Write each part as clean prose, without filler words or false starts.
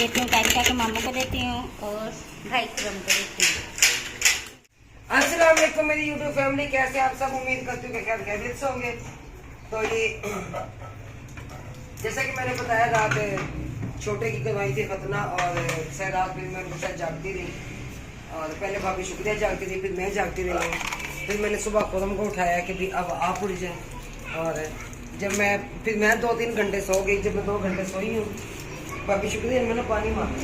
देती हूँ कायशा के मामू को देती हूँ और भाई क्रम को देती हूँ। अस्सलाम वालेकुम मेरी यूट्यूब फैमिली, कैसे आप सब? उम्मीद करती हूँ कि खैर खैरियत से होंगे। तो ये जैसा कि मैंने बताया, रात छोटे की करवाई थी खतना और शायद रात फिर मैं उनके साथ जागती रही और पहले भाभी शुक्रिया जागती रही, फिर मैं जागती रही। फिर मैंने सुबह खुदम को उठाया कि भी अब आप उठ जाए और जब मैं 2-3 घंटे सो गई। जब मैं 2 घंटे सोई हूँ भाभी शुक्रिया मैंने पानी मारा,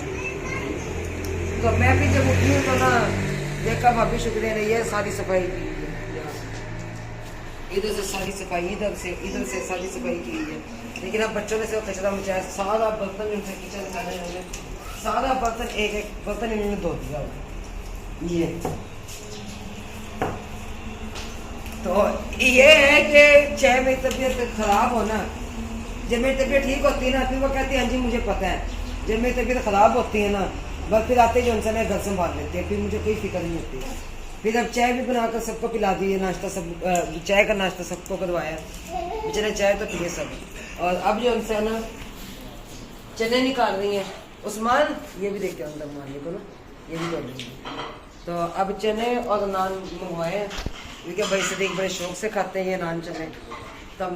तो मैं भी जब उठी हूँ तो ना देखा भाभी शुक्रिया नहीं है सारी सफाई की, इधर से सारी सफाई, इधर से सारी सफाई की है। लेकिन अब बच्चों ने से कचरा मचाया, सारा बर्तन उनसे किचन का है, सारा बर्तन एक बर्तन इन्होंने धो दिया। ये तो ये है कि चाहे मेरी तबीयत खराब हो ना, जब मेरी तबीयत ठीक होती है ना फिर वो कहती है हाँ जी मुझे पता है। जब मेरी तबीयत खराब होती है ना बस फिर आते जो इंसान घर संभाल लेते हैं, फिर मुझे कोई फिक्र नहीं होती। फिर अब चाय भी बनाकर सबको पिला दी है, नाश्ता सब चाय का नाश्ता सबको करवाया, बेचारे चाय तो पिए सब। और अब जो इंसान ना चने निकाल रही है, उस्मान ये भी देखते हैं अंदर मारने को ना, ये भी कर रही है। तो अब चने और नान मंगवाए हैं क्योंकि भाई सदीक बड़े शौक से खाते हैं ये नान चने। तब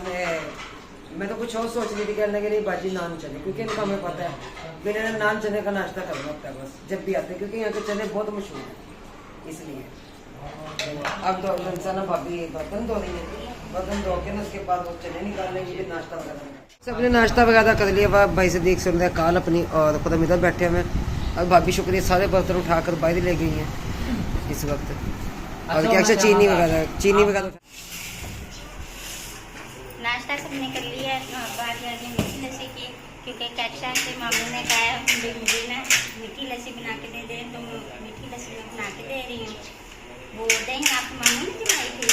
मैं तो कुछ और सोच रही थी, कहने के लिए बाजी नान चने, क्योंकि इनका हमें पता है मैंने नान चने का नाश्ता करना होता है बस जब भी आते हैं, क्योंकि यहाँ के चने बहुत मशहूर हैं इसलिए। तो अब दो इंसान भाभी बर्तन धो रही है, बर्तन धो के ना उसके बाद वो चने निकालने के लिए नाश्ता वगैरह सबने नाश्ता वगैरह कर लिया। भाई से देख सुन रहे कॉल अपनी और खुद हम इधर बैठे हुए हैं। और भाभी शुक्रिया सारे बर्तन उठाकर बाहर ले गई हैं इस वक्त। और क्या अच्छा चीनी वगैरह नाश्ता सबने कर लिया है। बात आगे मीठी लस्सी की, क्योंकि कायशा के मामू ने कहा मुझे ना मीठी लस्सी बना के दे दे, तो मीठी लस्सी मैं बना के दे रही हूँ। वो दही आपके मामू ने जमाई थी?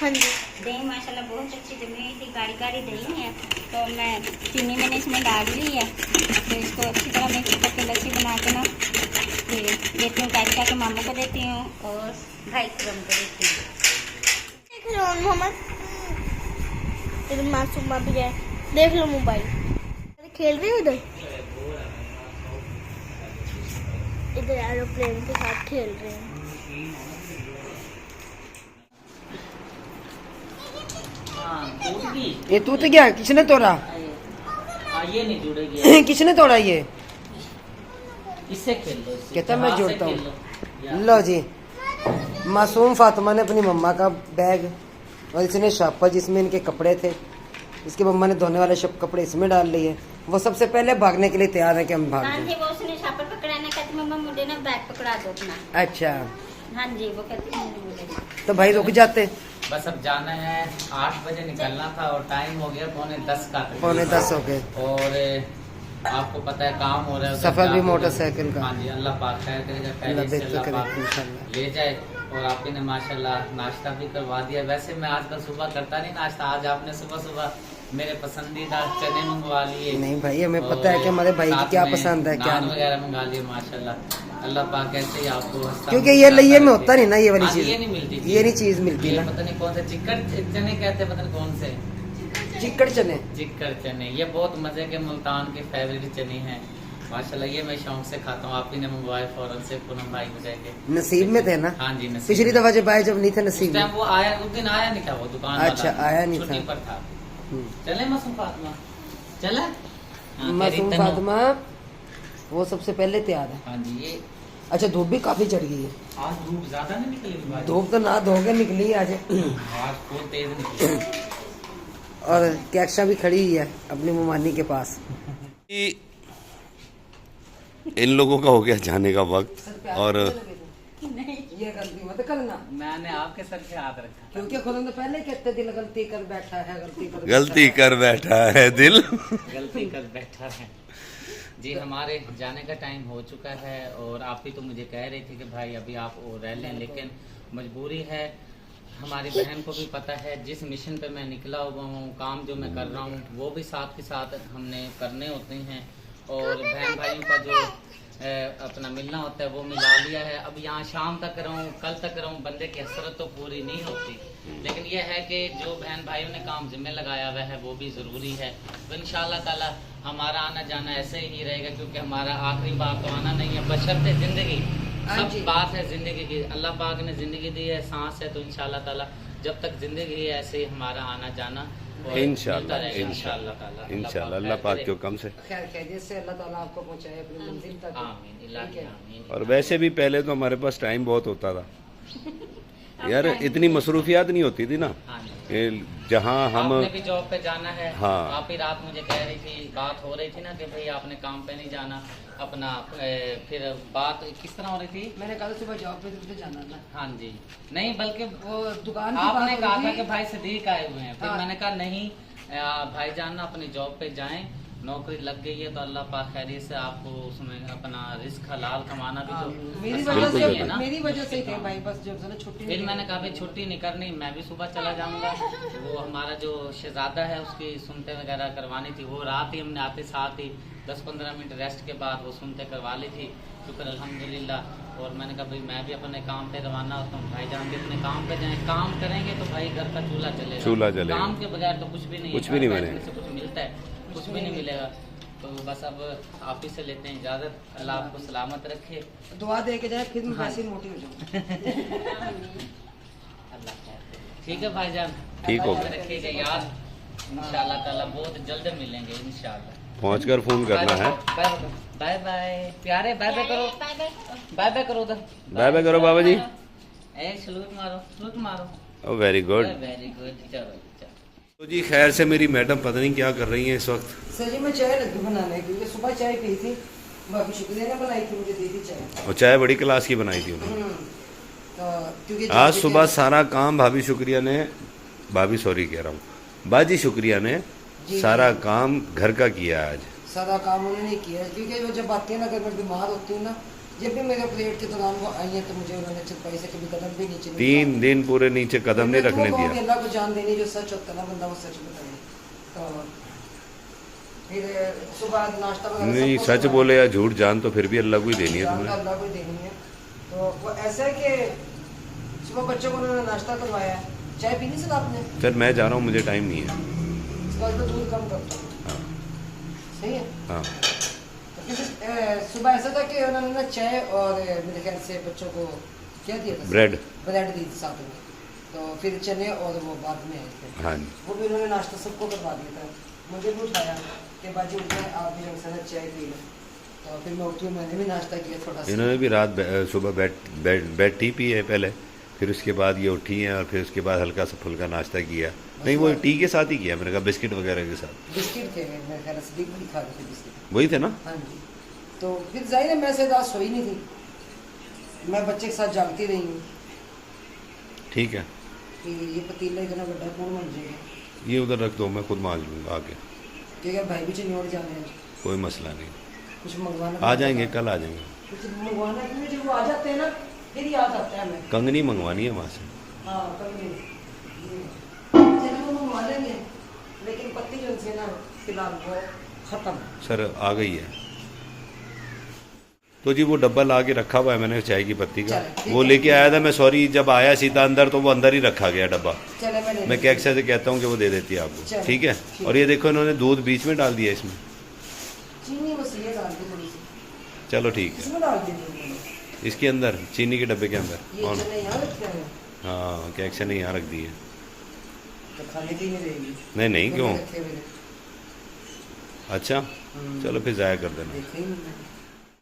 हाँ जी, दही माशाल्लाह बहुत अच्छी जमी हुई थी, गाढ़ी गाढ़ी दही है। तो मैं चीनी मैंने इसमें डाल ली है, तो इसको अच्छी तरह मिक्स करके लस्सी बना के ना फिर देती हूँ कायशा के मामू को देती हूँ और भाई क्रम को देती हूँ। मासूमा भी है, देख लो मोबाइल खेल रही उधर एरोप्लेन के साथ खेल रहे हैं। ये टूट गया, किसने तोड़ा? ये नहीं जुड़ेगी। किसने तोड़ा ये? इससे खेल लो, कहता मैं जोड़ता हूँ। लो जी, मासूम फातिमा ने अपनी मम्मा का बैग और इसने शापा जिसमें इनके कपड़े थे, इसके मम्मा ने धोने वाले सब कपड़े इसमें डाल लिए। वो सबसे पहले भागने के लिए तैयार है कि हम भाग जाएं। वो उसने शापर पकड़ा ना, कहती मम्मा मुझे ना बैग पकड़ा दो अपना। अच्छा हाँ जी, वो कहती मुझे। तो भाई रुक जाते। बस अब जाना है, 8 बजे निकलना था और टाइम हो गया 9:45 का। 9:45 हो गए और आपको पता है काम हो रहा है, सफर भी मोटरसाइकिल का। हाँ जी, अल्लाह पाक खैर करेगा, अल्लाह खैरियत से बेहतर अल्लाह करे पाक इंशाल्लाह। ले जाए। और आपने माशाल्लाह नाश्ता भी करवा दिया। वैसे मैं आजकल सुबह करता नहीं नाश्ता, आज आपने सुबह सुबह मेरे पसंदीदा चने मंगवा लिए। नहीं भाई, हमें पता है कि हमारे भाई की क्या पसंद है क्या नान नहीं, वगैरह मंगा लिए माशाल्लाह। अल्लाह पाक ऐसे ही आपको क्योंकि ये लइये में होता नहीं ना ये वाली चीज, ये नहीं मिलती, ये नहीं चीज मिलती ये ना। पता नहीं कौन से चिक्कड़ चने कहते हैं, पता नहीं कौन से चिकड़ चने, चिक्कड़ चने। ये बहुत मजे के मुल्तान के फेवरेट चने हैं माशाल्लाह। ये मैं शौक से खाता हूँ। आप ही ने मंगवाए फौरन से, पूनम भाई मुझे नसीब में थे ना। हाँ जी, नसीब पिछली दफा जब आए जब नहीं थे नसीब में। वो आया, उस दिन आया नहीं था वो दुकान वाला। अच्छा, आया नहीं छुट्टी था। पर था। चले मासूम फातिमा, चले मासूम फातिमा वो सबसे पहले तैयार है। हाँ जी, ये अच्छा धूप भी काफी चढ़ गई है। आज धूप ज्यादा नहीं निकली, धूप तो ना धोके निकली है आज। आज बहुत तेज निकली। और कैक्शा भी खड़ी हुई है अपनी मुमानी के पास। इन लोगों का हो गया जाने का वक्त और ये गलती मत करना, मैंने आपके सर पे हाथ रखा, क्योंकि खुदा ने पहले कहते दिल गलती कर बैठा है, गलती कर बैठा है दिल। गलती कर बैठा है जी। हमारे जाने का टाइम हो चुका है और आप ही तो मुझे कह रहे थे कि भाई अभी आप और रह लें, लेकिन मजबूरी है। हमारी बहन को भी पता है जिस मिशन पे मैं निकला हुआ हूँ, काम जो मैं कर रहा हूँ वो भी साथ के साथ हमने करने होते हैं। और बहन भाइयों का जो अपना मिलना होता है वो मिला लिया है। अब यहाँ शाम तक रहूँ कल तक रहूँ, बंदे की हसरत तो पूरी नहीं होती, लेकिन यह है कि जो बहन भाइयों ने काम जिम्मे लगाया हुआ है वो भी ज़रूरी है। तो इंशाअल्लाह ताला हमारा आना जाना ऐसे ही रहेगा, क्योंकि हमारा आखिरी बार तो आना नहीं है, बशर्ते ज़िंदगी। सब बात है ज़िंदगी की, अल्लाह पाक ने ज़िंदगी दी है, सांस है, तो इंशाअल्लाह ताला जब तक ज़िंदगी है ऐसे ही हमारा आना जाना इंशाअल्लाह अल्लाह पाक के हुक्म से। खैर खैरियत से अल्लाह ताला आपको पहुंचाए अपनी मंजिल तक। आमीन इलाही आमीन। और वैसे भी पहले तो हमारे पास टाइम बहुत होता था यार, इतनी मसरूफियात नहीं होती थी ना, जहाँ हम आपने भी जॉब पे जाना है। हाँ। आप ही रात मुझे कह रही थी, बात हो रही थी ना कि भाई आपने काम पे नहीं जाना अपना, फिर बात किस तरह हो रही थी? मैंने कहा सुबह जॉब पे तुझे जाना था। हाँ जी, नहीं बल्कि वो दुकान की आपने बात कहा हो था रही कि थी। भाई सदीक आए हुए हैं, फिर हाँ। मैंने कहा नहीं भाईजान ना अपनी जॉब पे जाएं, नौकरी लग गई है तो अल्लाह पाक खैरियत से आपको उसमें अपना रिस्क हलाल कमाना भी तो मेरी आसान वजह नहीं है ना। से मेरी वजह से थे भाई, बस जो ना छुट्टी फिर मैंने कहा भाई छुट्टी नहीं करनी, मैं भी सुबह चला जाऊंगा। वो हमारा जो शहजादा है उसकी सुनते वगैरह करवानी थी, वो रात ही हमने आते साथ ही 10-15 मिनट रेस्ट के बाद वो सुनते करवा ली थी, शुक्र अल्हम्दुलिल्लाह। और मैंने कहा भाई मैं भी अपने काम पे रवाना होता हूँ, भाईजान भी अपने काम पे जाएं, काम करेंगे तो भाई घर का चूल्हा चलेगा, काम के बगैर तो कुछ भी नहीं, कुछ भी नहीं बैठने से कुछ मिलता है, कुछ भी नहीं मिलेगा। तो बस अब आप ही से लेते हैं इजाज़त, अल्लाह आपको सलामत रखे, दुआ दे के जाए, फिर मैं वैसे मोटी हो जाऊँ। अल्लाह खैर। ठीक है भाईजान, ठीक हो याद रखिएगा याद, इंशाअल्लाह ताला बहुत जल्द मिलेंगे इंशाअल्लाह। पहुंचकर फोन करना है। बाय बाय प्यारे, बाय बाय करो, बाय बाय करो उधर, बाय बाय करो बाबा जी। ए सलूट मारो, सलूट मारो। ओ वेरी गुड। वेरी गुड, चलो चलो। तो जी खैर से मेरी मैडम पता नहीं क्या कर रही हैं इस वक्त। सर जी मैं चाय लगी बनाने, क्योंकि सुबह चाय पी थी, बाकी शुक्रिया ने बनाई थी, मुझे दी थी चाय। और चाय बड़ी क्लास की बनाई थी उन्होंने। तो क्योंकि आज सुबह सारा काम भाभी शुक्रिया ने, भाभी सॉरी कह रहा हूँ, बाजी शुक्रिया ने सारा काम घर का किया आज। सारा काम उन्होंने किया, क्योंकि वो जब आती है ना, अगर मैं बीमार होती हूँ ना, जब भी मेरे प्लेट के दौरान वो आई है तो मुझे उन्होंने चपाई से कभी कदम भी नीचे 3 दिन पूरे नीचे कदम नहीं रखने दिया। अल्लाह को जान देनी, जो सच होता है ना बंदा वो सच बताए। तो फिर सुबह नाश्ता वगैरह नहीं सबको सच करवाया। बोले या झूठ जान तो फिर भी अल्लाह को ही देनी है जान तो तुमने। अल्लाह को ही देनी है। तो वो ऐसा है कि सुबह बच्चों को उन्होंने नाश्ता करवाया, चाय पीनी सर आपने? सर मैं जा रहा हूँ, मुझे टाइम नहीं है। इसका तो दूध कम करता हूँ। हाँ सही है। हाँ। तो फिर सुबह ऐसा था कि उन्होंने ना चाय और मेरे ख्याल से बच्चों को क्या दिया था? ब्रेड दी थी साथ में। तो फिर चने और वो बाद में आए थे। हाँ जी। वो भी उन्होंने नाश्ता सबको करवा दिया था। मुझे भी उठाया कि बाजी उठ गए, आप भी रंग से चाय पी लो। तो फिर मैं उठी, मैंने भी नाश्ता किया थोड़ा सा। इन्होंने भी रात सुबह बेड टी पी है पहले, फिर उसके बाद ये उठी हैं और फिर उसके बाद हल्का सा फुल्का नाश्ता किया। नहीं वो टी के साथ ही किया, मैंने कहा बिस्किट वगैरह के साथ। बिस्किट थे मेरे ख्याल से, भी खा रहे थे बिस्किट। वही थे ना? हाँ जी। तो फिर जाहिर है मैं से रात सोई नहीं थी, मैं बच्चे के साथ जागती रही हूँ ठीक है, कि ये पतीला इतना बड़ा कौन बन जाएगा। ये उधर रख दो, मैं खुद मांज लूँगा आके, क्योंकि भाई भी चिन्होड़ जाने हैं, कोई मसला नहीं। कुछ मंगवाना आ जाएंगे, कल आ जाएंगे। कुछ मंगवाना, क्योंकि जब वो आ जाते हैं ना फिर याद आता है हमें। कंगनी मंगवानी है वहाँ से। हाँ कभी चलो वो मंगवा लेंगे, लेकिन पत्ती जो है ना फिलहाल वो खत्म। सर आ गई है। तो जी वो डब्बा ला के रखा हुआ है मैंने चाय की पत्ती का, चलो, ठीक वो है। लेके आया था मैं, सॉरी जब आया सीधा अंदर तो वो अंदर ही रखा गया डब्बा। चले मैं कैक्सा से कहता हूँ कि वो दे देती है आपको, चलो, ठीक है। ठीक। और ये देखो इन्होंने दूध बीच में डाल दिया इसमें। चीनी मसीह डाल दी थोड़ी सी, चलो ठीक है, इसमें डाल दी इसके अंदर चीनी के डब्बे के अंदर। ये और चने यहाँ रखे हैं हाँ कैक्सा ने यहाँ रख दी है। तो खाने की नहीं रहेगी। नहीं नहीं क्यों, रखे हुए हैं। अच्छा चलो फिर ज़ाया कर देना। देखा ही नहीं मैंने।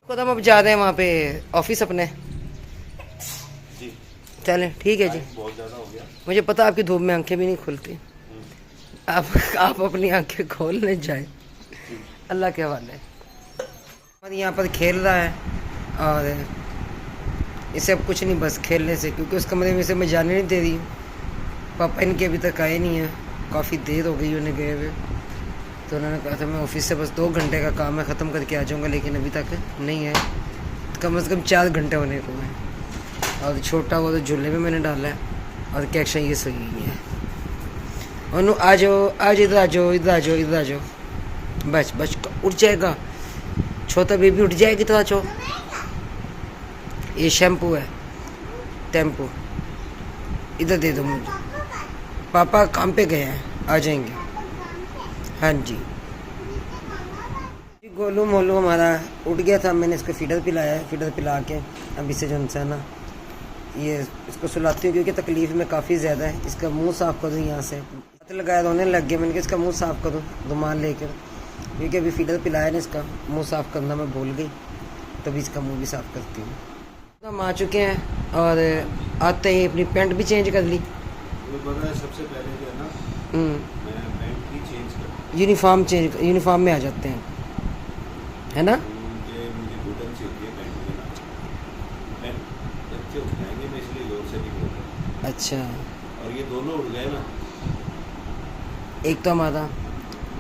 खुद हम अब जा रहे हैं वहाँ पे ऑफिस अपने। जी चलें ठीक है जी। बहुत ज़्यादा हो गया। मुझे पता आपकी धूप में आंखें भी नहीं खुलती, आप अपनी आंखें खोलने जाए, अल्लाह के हवाले। और यहाँ पर खेल रहा है और इसे अब कुछ नहीं, बस खेलने से, क्योंकि उस कमरे में से मैं जाने नहीं दे रही हूँ। पापा इनके अभी तक आए नहीं हैं, काफ़ी देर हो गई उन्हें गए हुए। तो उन्होंने कहा था मैं ऑफिस से बस 2 घंटे का काम है, ख़त्म करके आ जाऊँगा, लेकिन अभी तक नहीं है। कम से कम 4 घंटे होने को हैं। और छोटा वो तो झूले में मैंने डाला है, और कैक्शन ये सही हुई है। और आ जाओ, आज इधर आ जाओ, इधर आ जाओ, इधर आ जाओ, बस बस उठ जाएगा। छोटा बेबी उठ जाएगी थोड़ा छो। ये शैम्पू है, टेम्पो। इधर दे दो मुझे। पापा काम पे गए हैं, आ जाएंगे। हाँ जी। गोलू मोलू हमारा उठ गया था, मैंने इसको फीडर पिलाया है। फीडर पिला के अब इसे जो है ना ये इसको सुलाती हूँ, क्योंकि तकलीफ़ में काफ़ी ज़्यादा है। इसका मुंह साफ़ कर दूँ, यहाँ से हाथ लगाया रोने लग गया। मैंने कहा इसका मुंह साफ़ कर दूँ रुमाल लेकर, क्योंकि अभी फीडर पिलाया ना, इसका मुंह साफ़ करना मैं भूल गई, तभी इसका मुंह भी साफ़ करती हूँ। हम आ चुके हैं और आते ही अपनी पैंट भी चेंज कर ली। सबसे पहले जो है ना मैं पैंट ही चेंज कर, यूनिफॉर्म में आ जाते हैं, है ना। मुझे घुटन से होती है पैंट में ना, मैं बच्चे उठ जाएंगे, मैं इसलिए जोर से नहीं बोल रहा। अच्छा, और ये दोनों उठ गए ना, एक तो हमारा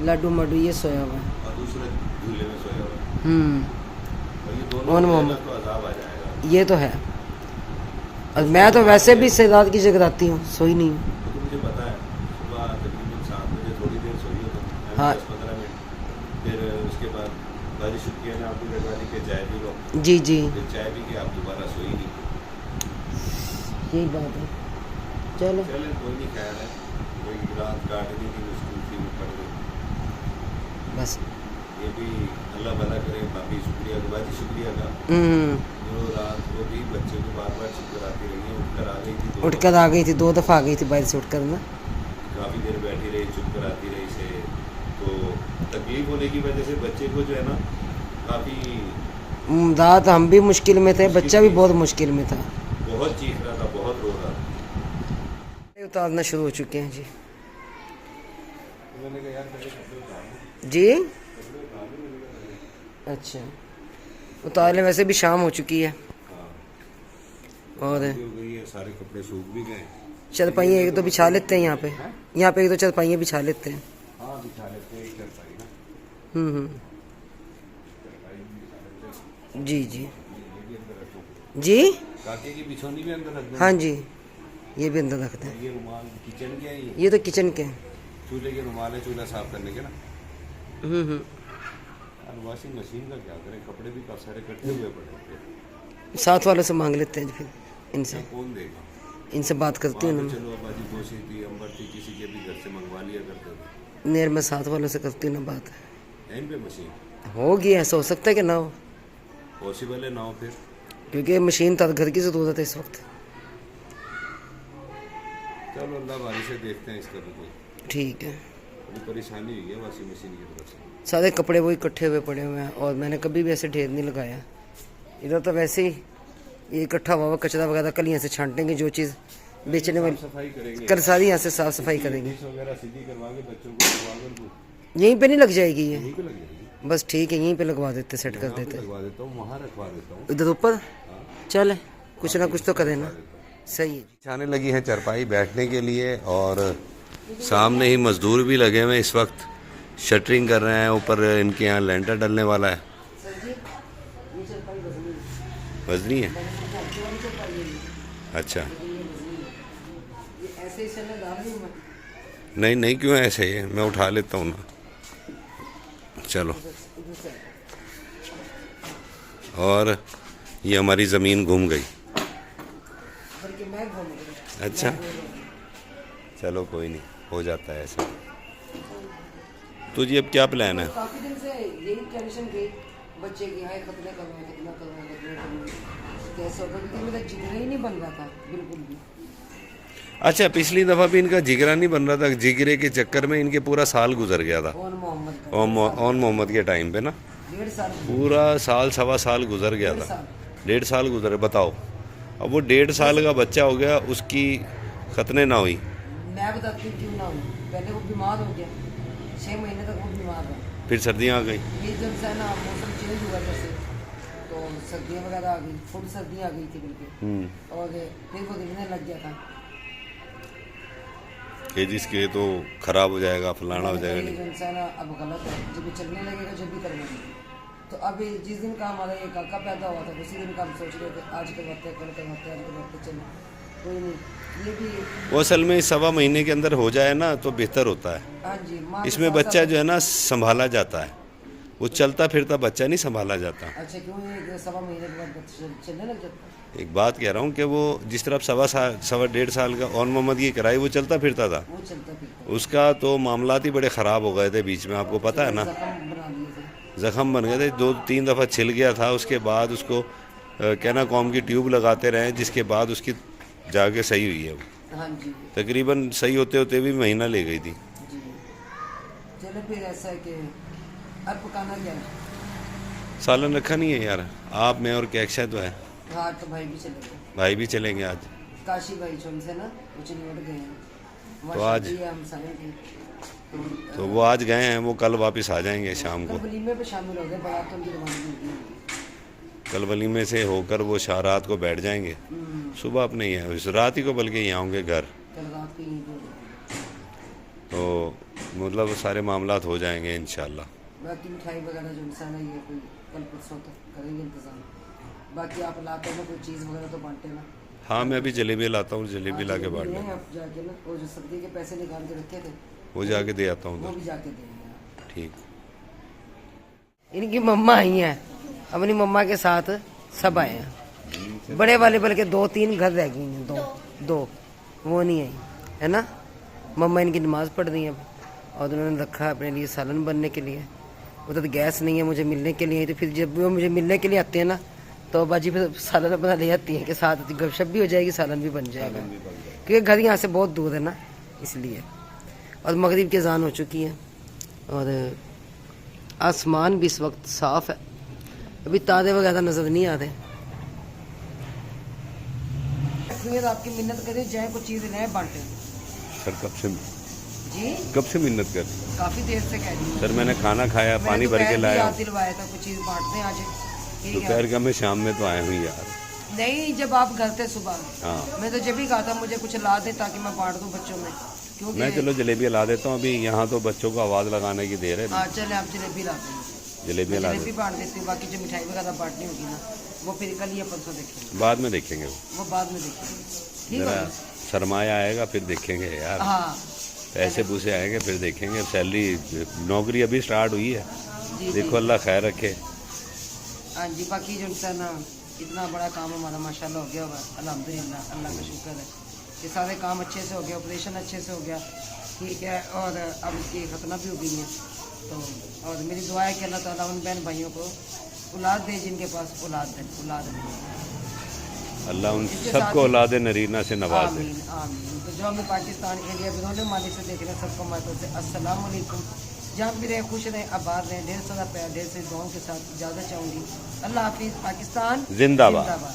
लड्डू मड्डू ये सोया हुआ है और दूसरा झूले में सोया हुआ है, और ये दोनों और उठ गए मोमो। ना तो अजाब आ जाएगा। ये तो है। और मैं तो वैसे भी रात की जगराती हूँ, सोई नहीं हूँ। तो मुझे पता है, सुबह तकरीबन 7 बजे थोड़ी देर सोई हो, हाँ। 10-15 मिनट, फिर उसके बाद बाजी शुक्रिया ने आपकी लगवानी के चाय पी लो, जी जी, फिर चाय पी के आप दोबारा सोई नहीं। यही बात है। चलो चले, कोई नहीं, ख्याल है, कोई रात काटनी थी, मुश्किल थी, वो पड़ गई। बस। ये भी अल्लाह भला करे, बाकी शुक्रिया, बाजी शुक्रिया का जो रात को भी बच्चे को बार बार चक्कर आती रही है, उठकर आ गई थी, उठकर आ गई थी, 2 दफ़ा आ गई थी बाहर से उठकर ना। काफ़ी देर बैठी रही, चक्कर आती रही से, तो तकलीफ होने की वजह से बच्चे को जो है ना काफ़ी रात हम भी मुश्किल में थे, बच्चा भी बहुत मुश्किल में था, बहुत चीख रहा था, बहुत रो रहा था। उतारना शुरू हो चुके हैं जी। मैंने कहा यार पहले कपड़े उतार लो। जी अच्छा, उतार ले, वैसे भी शाम हो चुकी है। और हो गई है, सारे कपड़े सूख भी गए। चरपाइयाँ एक तो बिछा लेते हैं यहाँ पे, एक तो चरपाइयाँ बिछा लेते हैं। हाँ, बिछा लेते हैं, एक चरपाई ना, जी जी जी, काके की बिछौनी भी अंदर रख दो। हाँ जी, ये भी अंदर रखते हैं। ये रुमाल किचन के है, ये तो किचन के हैं। चूल्हे के रुमाल है, चूल्हा साफ करने के ना। यार वॉशिंग मशीन का क्या करें, कपड़े भी काफ़ी सारे इकट्ठे हुए पड़े हैं। साथ वालों से मांग लेते हैं फिर, इनसे कौन देगा? इनसे बात करती हूँ वहाँ ना। पे चलो, अबाजी पोसी थी, अंबर थी, किसी के भी घर से मंगवा लिया करते थे। नेर में साथ वालों से करती हूँ ना बात। इन पे मशीन होगी, ऐसा हो सकता है कि ना हो, पॉसिबल है ना हो फिर। क्योंकि मशीन तो घर की ज़रूरत है इस वक्त। चलो अल्लाह बारी से देखते हैं इसका भी कोई। ठीक है। अभी परेशानी हुई है वॉशिंग मशीन की तरफ से। सारे कपड़े वही इकट्ठे हुए पड़े हुए हैं, और मैंने कभी भी ऐसे ढेर नहीं लगाया। इधर तो वैसे ही ये इकट्ठा हुआ कचरा वगैरह कल यहाँ से छांटेंगे, जो चीज़ बेचने वाली सफाई करेंगे, कल सारी यहाँ से साफ़ सफाई करेंगे। डिश वगैरह सीधी करवा के बच्चों को लगवा कर यहीं पे नहीं लग जाएगी ये? यहीं पे लग जाएगी। बस ठीक है, यहीं पे लगवा देते, सेट कर यहाँ पे देते। लगवा देता हूँ, वहाँ रखवा देता हूँ। इधर ऊपर चल, कुछ ना कुछ तो करे ना। सही है। बिछाने लगी है चरपाई बैठने के लिए, और सामने ही मजदूर भी लगे हुए हैं, इस वक्त शटरिंग कर रहे हैं। ऊपर इनके यहाँ लेंटर डलने वाला है। वजनी है? अच्छा, नहीं नहीं, क्यों ऐसे ही है, मैं उठा लेता हूँ ना। चलो, और ये हमारी ज़मीन घूम गई। अच्छा, चलो कोई नहीं, हो जाता है ऐसा। तो जी अब क्या प्लान है? काफी दिन से यही टेंशन गई बच्चे की, हाय खतरे करवाए, कितना करवाए, कैसे होगा, क्योंकि मेरा जिगरा ही नहीं बन रहा था बिल्कुल भी। अच्छा, पिछली दफ़ा भी इनका जिगरा नहीं बन रहा था, जिगरे के चक्कर में इनके पूरा साल गुजर गया था। ओन मोहम्मद के टाइम पे ना 1.5 साल पूरा साल, 1.25 साल गुजर गया था। 1.5 साल गुजरे, बताओ। अब वो 1.5 साल का बच्चा हो गया, उसकी खतने ना हुई। मैं बताती हूँ क्यों ना हुई। पहले वो बीमार हो गया, 6 महीने तक वो बीमार रहा। फिर सर्दियाँ आ गई, ये जब से ना मौसम चेंज हुआ जैसे, तो सर्दियाँ वगैरह आ गई, फुल सर्दियाँ आ गई थी बिल्कुल, और फिर वो गिरने लग गया था कि जिसके तो खराब हो जाएगा, फलाना हो जाएगा। ये जो इंसान अब गलत है, जब ये चलने लगेगा जब भी करवाएंगे। तो अब जिस दिन का हमारा ये काका पैदा हुआ था, उसी दिन का हम सोच रहे थे आज करवाते हैं, कल करवाते हैं, आज करवाते, चलो कोई नहीं। ये भी वो असल में 1.25 महीने के अंदर हो जाए ना तो बेहतर होता है। हाँ जी, माँ इसमें बच्चा जो है ना संभाला जाता है। वो चलता फिरता बच्चा नहीं संभाला जाता। अच्छा, क्यों ये 1.25 महीने के बाद चलने लग जाता है? एक बात कह रहा हूँ कि वो जिस तरह 1.25 साल का और मोहम्मद की कराई, वो चलता फिरता था, वो चलता फिरता उसका तो मामलात ही बड़े ख़राब हो गए थे बीच में, आपको पता है ना। जख्म बना लिए थे। ज़ख़म बन गए थे, 2-3 दफ़ा छिल गया था। उसके बाद उसको कहना कॉम की ट्यूब लगाते रहे, जिसके बाद उसकी जाके सही हुई है वो। हाँ जी तकरीबन सही होते होते भी महीना ले गई थी। जी। चलो फिर ऐसा है कि अब पकाना क्या है? सालन रखा नहीं है यार, आप मैं और कैक्शा तो है, हाँ तो भाई भी चले गए, भाई भी चलेंगे आज। काशी भाई छोड़ से ना कुछ निकट गए हैं। वहाँ तो आज- शादी है हम सारे की। तो वो आज गए हैं, वो कल वापस आ जाएंगे शाम कल को। वलीमे पे शामिल हो गए, बारात तो उनकी रवानगी होगी। कल वलीमे से होकर वो रात को बैठ जाएंगे, सुबह अपने ही है, इस रात ही को बल्कि यहाँ होंगे घर। कल रात को यहीं पे हो गए। तो मतलब सारे मामलात हो जाएंगे इंशाल्लाह। बाकी मिठाई वगैरह जो इंसान है ये कोई कल परसों तक करेंगे इंतजाम। बाकी आप इलाके में कोई चीज़ वगैरह तो बांटे ना। हाँ, मैं अभी जलेबी लाता हूँ, जलेबी ला के हाँ, बांट जलेबी देंगे। आप जाके ना वो जो सब्जी के पैसे निकाल के रखे थे वो जाके दे आता हूँ वो उधर। भी जाके देंगे। ठीक। इनकी मम्मा आई हैं, अपनी मम्मा के साथ सब आए हैं। बड़े वाले बल्कि 2-3 घर रह गई हैं, दो वो नहीं आई है ना। मम्मा इनकी नमाज पढ़ रही हैं और उन्होंने रखा है अपने लिए सालन बनने के लिए। उधर गैस नहीं है, मुझे मिलने के लिए। तो फिर जब वो मुझे मिलने के लिए आते हैं ना तो बाजी फिर सालन बना ले जाती है कि साथ गपशप भी हो जाएगी, सालन भी बन जाएगा, क्योंकि घर यहाँ से बहुत दूर है ना इसलिए। और मगरिब की अज़ान हो चुकी है और आसमान भी इस वक्त साफ़ है, अभी तारे वगैरह नज़र नहीं आ रहे। आपकी मिन्नत करें जाए कुछ चीज़ नए बांटे सर जी, कब से मिन्नत कर? काफ़ी देर से कह रही हूँ। सर मैंने खाना खाया, पानी भर के लाया, याद दिलवाया था कुछ चीज़ बांटते हैं आज। ठीक है दोपहर का मैं शाम में तो आया हूँ यार। नहीं, जब आप घर थे सुबह हाँ, मैं तो जब ही कहा था मुझे कुछ ला दे ताकि मैं बांट दूं बच्चों में, क्योंकि मैं चलो जलेबी ला देता हूँ, अभी यहाँ तो बच्चों को आवाज़ लगाने की देर है। हाँ चले आप जलेबी ला दें, जलेबी ला जलेबी दे, बांट देती हूँ। बाकी जो मिठाई वगैरह बांटनी होगी ना वो फिर कल या परसों देखेंगे, बाद में देखेंगे। वो बाद में देखेंगे। ठीक जरा है सरमाया आएगा फिर देखेंगे यार, हाँ पैसे पूसे आएंगे फिर देखेंगे। सैलरी नौकरी अभी स्टार्ट हुई है, जी देखो अल्लाह खैर रखे। हाँ जी। बाकी जो है ना इतना बड़ा काम हमारा माशाल्लाह हो गया हुआ, अल्हम्दुलिल्लाह, अल्लाह का शुक्र है। ये सारे काम अच्छे से हो गया, ऑपरेशन अच्छे से हो गया, ठीक है। और अब इसकी खतना भी हो गई है तो, और मेरी दुआ है कि अल्लाह ताला उन बहन भाइयों को औलाद दे जिनके पास औलाद नहीं। अल्लाह उन इसके सबको साथ ही- औलाद नरीना से नवाज दे। आमीन आमीन। तो जो हमें पाकिस्तान इंडिया विरोध मालिक से देख रहे हैं सबको मैं से अस्सलाम वालेकुम। जहाँ भी रहे खुश रहें, आबाद रहें, ढेर सारा प्यार, ढेर से दुआओं के साथ इजाज़त चाहूँगी। अल्लाह हाफिज़। पाकिस्तान जिंदाबाद। जिंदाबाद।